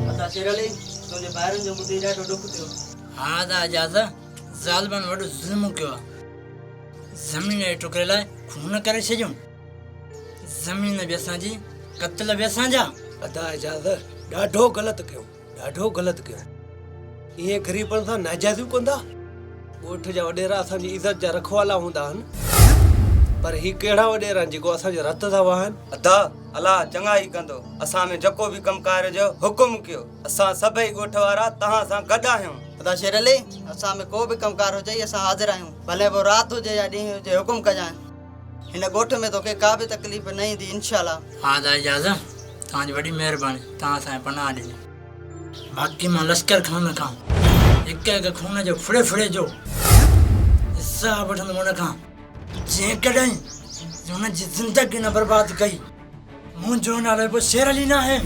अदा शेरली तुझे ॿाहिरनि जो ॿुधी ॾाढो ॾुख थियो। हा दा इजाज़ ज़ालिमनि वॾो ज़ुल्म कयो आहे। ज़मीन जे टुकड़े लाइ खून करे छॾियूं। ज़मीन बि असांजी, क़त्ल बि असांजा। अदा इजाज़ ॾाढो ग़लति कयो, ॾाढो ग़लति कयो। इहे ग़रीबनि सां नाजाइज़ियूं कंदा। ॻोठ जा वॾेरा असांजी इज़त जा रखवाला हूंदा आहिनि, पर ही कहिड़ा वॾेरा आहिनि जेको असांजे रत था वहनि। अदा अलाह चङा ई कंदो। असां में जेको बि कमकार जो हुकुम कयो, असां सभई ॻोठ वारा तव्हां सां गॾु आहियूं। अदा शेरली असां में को बि कमकार हुजे असां हाज़िर आहियूं, भले वो राति हुजे या ॾींहुं हुजे, हुकुम कजांइ। हिन ॻोठ में तोखे का बि तकलीफ़ न ईंदी इंशाअल्लाह। हा दा इजाज़ तव्हांजी वॾी महिरबानी, तव्हां असांखे पनाह ॾिनी। बाक़ी मां लश्कर खान खां हिकु हिकु खून जो फुड़े फुड़े जो हिसाब वठंदुमि हुन खां, जेकॾहिं हुनजी ज़िंदगी न बर्बाद कई। मुंहिंजो नालो पोइ शेरली न आहे।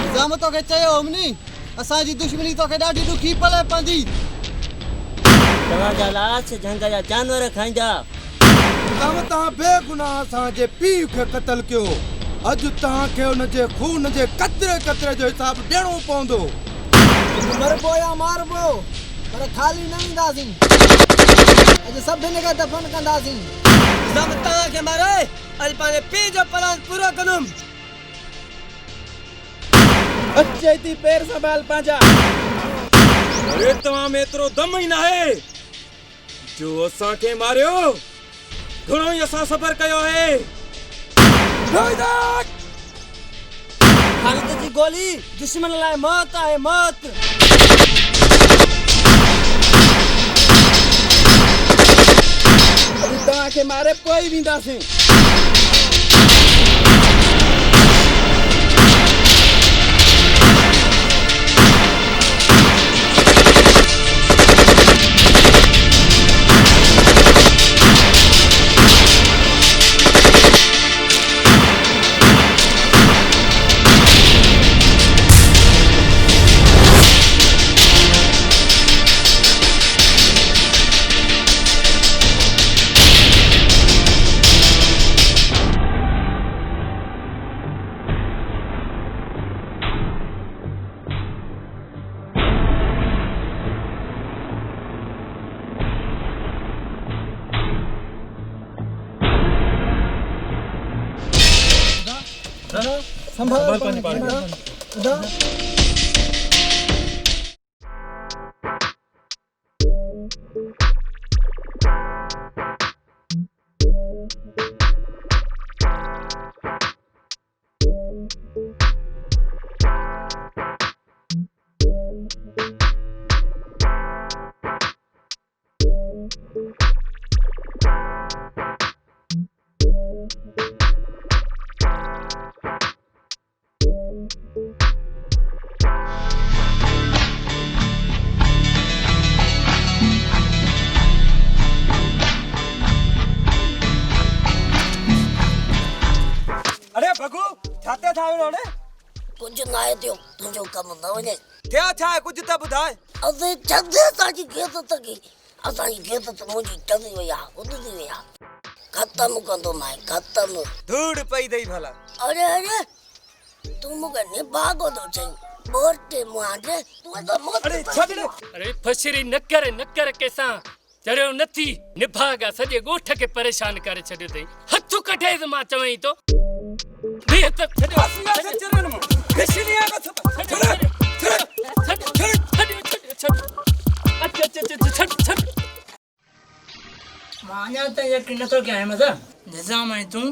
निज़ाम तोखे चयो अमनी, असांजी दुश्मनी तोखे ॾाढी ॾुखी पले पवंदी। तव्हांजा लाश झंग जा जानवर खाईंदा। निज़ाम तव्हां बेगुनाह असांजे पीउ खे क़त्ल कयो। अॼु तव्हांखे हुनजे खून जे कतरे कतरे जो हिसाब ॾियणो पवंदो। मरबो या मारबो, पर खाली न ईंदासीं। अॼु सभिनी खे दफ़न कंदासीं। निज़ाम तव्हांखे मारे अॼु पंहिंजे पीउ जो प्लान पूरो कंदुमि। अचे थी पैर संभाल पंहिंजा। अरे तव्हां में एतिरो दम ई न आहे जो असांखे मारियो। घणो ई असां सबर कयो आहे। ख़ालिद जी गोली दुश्मन लाइ मौत आहे, मौत। अॼु तव्हांखे मारे पोइ वेंदासीं। संभाल पानी पानी। अरे भगू छाते था उन्होंने कुछ ना है थियो, तुझो कम न वने। क्या अच्छा है कुछ तो बुधाए। असे चंदे ताजी गेत तकी, असाई गेत त मुजी चंदी वया, उदी वया। खत्म कंदो माय, खत्म। धूड़ पई दई भला। अरे अरे तू मुके ने भागो दो चई। बोरते मुआजे, तू तो मत। अरे छड दे। अरे फसरी न कर केसा चढ़ियो नथी निभागा सॼे ॻोठ खे परेशान करे छॾियो अथई। हथु कढे त मां चवई तो बीह त मां अञा त यकीन नथो कयां अहमद, निज़ाम ऐं तूं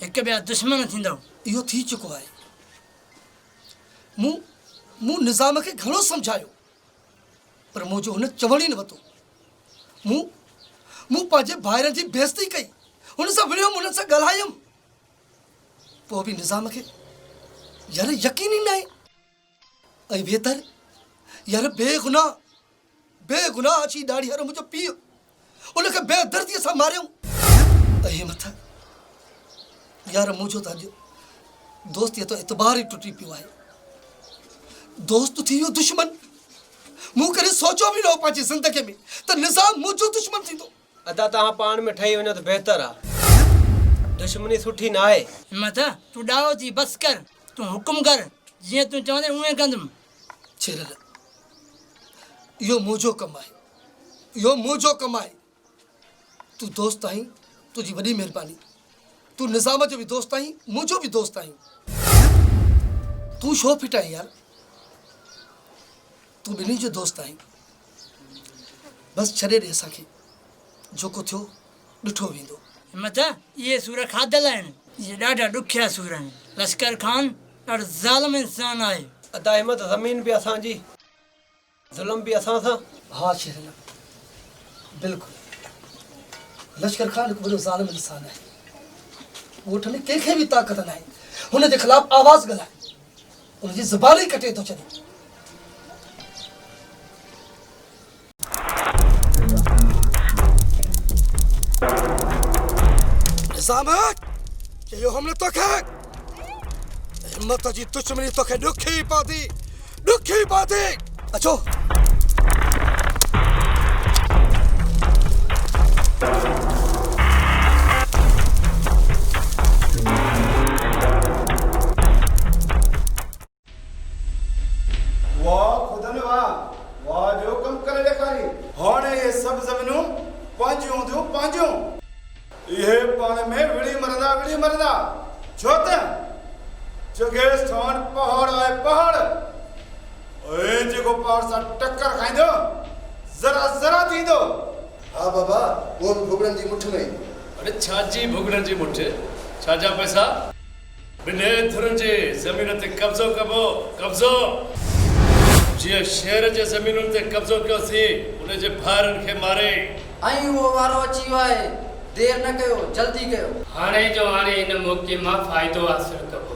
हिक ॿिया दुश्मन थींदव। इहो थी चुको आहे। मूं निज़ाम खे घणो सम्झायो, पर मुंहिंजो हुन चवण ई न वरितो। मूं पंहिंजे भाइरनि जी बेइज़ती कई, हुन सां विढ़ियुमि, हुन सां ॻाल्हायुमि, पोइ बि निज़ाम खे यार यकीन ई न आहे। ऐं बहितर यार बेगुनाह बेगुनाह अची ॾाढी हर मुंहिंजो पीउ उनखे बेदर्दीअ सां मारियऊं त हे मथां यार मुंहिंजो त अॼु दोस्तीअ तो एतबार ई टुटी पियो आहे दोस्त थी वियो दुश्मन मूं कॾहिं सोचियो बि न हो पंहिंजी ज़िंदगीअ में त निज़ाम मुंहिंजो दुश्मन थींदो अदा तव्हां पाण में ठही वञो त बहितर आहे दुश्मनी सुठी न आहे हिम्मत तूं ॾाहो थी बसि कर तूं हुकुम कर जीअं तूं चवंदे उहे कंदुमि छेरल इहो मुंहिंजो कमु आहे इहो मुंहिंजो कमु आहे तूं दोस्त आहीं तुंहिंजी वॾी महिरबानी तूं निज़ाम जो बि दोस्त आहीं मुंहिंजो बि दोस्त आहीं तूं छो फिटाई यार तूं ॿिन्ही जो दोस्त आहीं बसि छॾे ॾे असांखे जेको थियो ॾिठो वेंदो हिम्मत इहे सूर खाधल आहिनि इहे ॾाढा ॾुखिया सूर आहिनि लश्कर खान ॾाढो ज़ालिम इंसान आहे अदा हिम्मत ज़मीन बि असांजी ज़ुल्म बि असां सां हाँ शेरल बिल्कुलु लश्कर खान हिकु वॾो ज़ालिम इंसान आहे ॻोठ में कंहिंखे बि ताक़त न आहे हुन जे ख़िलाफ़ आवाज़ ॻाल्हाए हुनजी ज़बान ई कटे थो छॾे निज़ाम इहो हमले तोखे हिम्मत जी दुश्मनी तोखे ॾुखी पवंदी अचो वाह खुदा ने वाह जो कम करे ॾेखारी हाणे ये सब ज़मीनूं पंहिंजियूं थियूं पंहिंजियूं इहे पाण में विड़ी मरंदा छो त जॻह स्थान पहाड़ आहे पहाड़ ऐं जेको पहाड़ सां टक्कर खाईंदो ज़रा थींदो हाँ बाबा वो भुगड़न जी मुठ में अरे छाजी भुगड़न जी मुठ छाजा पैसा बिने धुरन जी ज़मीन ते कब्ज़ो कबो कब्ज़ो जीअं शहर जे ज़मीनुनि ते कब्ज़ो कयो थी उन जे भाइरनि खे मारे ऐं उहो वारो अची वियो आहे देर न कयो जल्दी कयो हाणे जो हाणे इन मौक़े मां फ़ाइदो हासिल कबो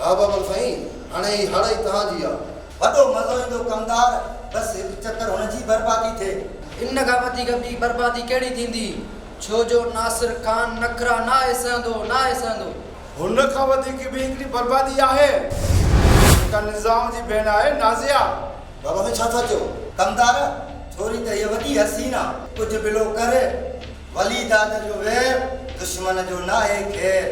हाँ बाबा साईं हाणे ही हाणे तव्हांजी आहे वॾो मज़ो ईंदो कमदार बसि हिकु चक्कर हुनजी बर्बादी थिए इन खां वधीक ॿी बर्बादी कहिड़ी थींदी छो जो नासिर खान नखरा न सहंदो हुन खां वधीक बि हिकिड़ी बर्बादी आहे का निज़ाम जी भेण आहे नाज़िया बाबा में छा था चओ कमदार थोरी त इहा वॾी हसीना कुझु बिलो करे वली दाद जो वेर दुश्मन जो न आहे ख़ैर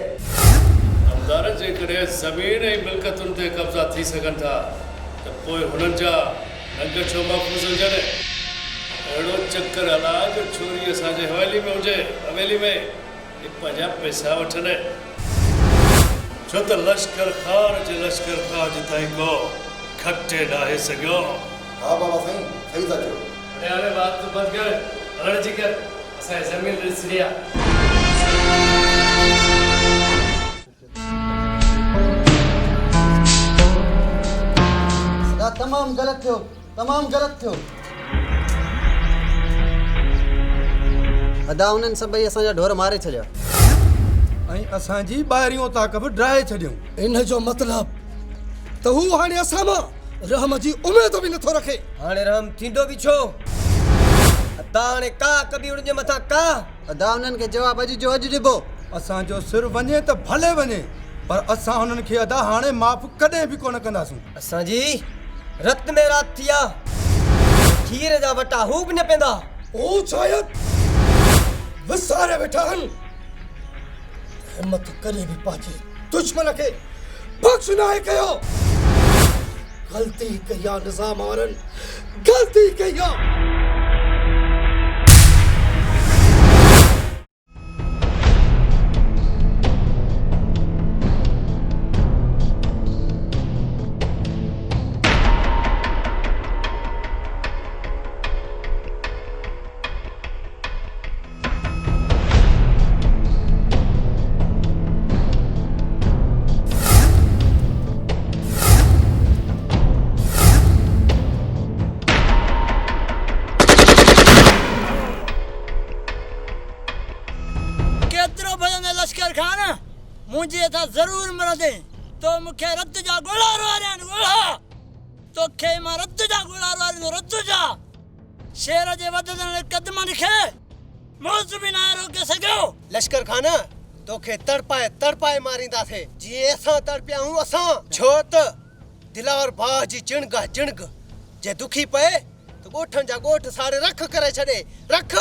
कमदार जे करे ज़मीन ऐं मिल्कतुनि ते कब्ज़ा थी सघनि था त पोइ हुननि जा रंग छो महफ़ूज़ हुजनि अहिड़ो चकर हला जो छोरी असांजे हवेली में हुजे हवेली में पंहिंजा पैसा वठनि छो त लश्कर खान जे लश्कर खान जे ताईं को खटे न आहे सघियो हाँ बाबा साईं सही था चओ अरे हाणे बात तो बंदि कर हलण जी कर असांजी ज़मीन ॾिस लिया तमामु ग़लति थियो अदा उन्हनि सभई असांजा ढोर मारे छॾिया ऐं असांजी ॿाहिरियों ताक़त बि ड्राए छॾियूं इन जो मतिलबु त हू हाणे असां मां रहम जी उमेद बि नथो रखे हाणे रहम थींदो बि छो अदा हाणे का कबी उनजे मथां का अदा उन्हनि खे जवाब अॼु जो अॼु ॾिबो असांजो सिर वञे त भले वञे पर असां हुननि खे अदा हाणे माफ़ कॾहिं बि कोन कंदासीं असांजी रत में रात थिया खीर जा वटा हू बि न पेंदा ओ शायद विसारे वेठा आहिनि हिम्मत करे बि पंहिंजे दुश्मन खे बख़्श नाहे कयो ग़लती कई आहे निज़ाम वारनि ग़लती कई आहे लश्कर खान मुझे था जरूर मरदे तो मुखे रत जा गोला रोआरियान गोला तो खे मां रत जा गोला रोआरियान रत जा शेर जे वधण कदमनि खे मौज बि न रोके सघियो। लश्कर खाना तोखे तड़पाए मारींदासीं जीअं असां तड़पिया हूं असां। छो त दिलावर भाउ जी चिणग आहे चिणग। जे दुखी पए त ॻोठनि जा ॻोठ साड़े रख करे छॾे। रख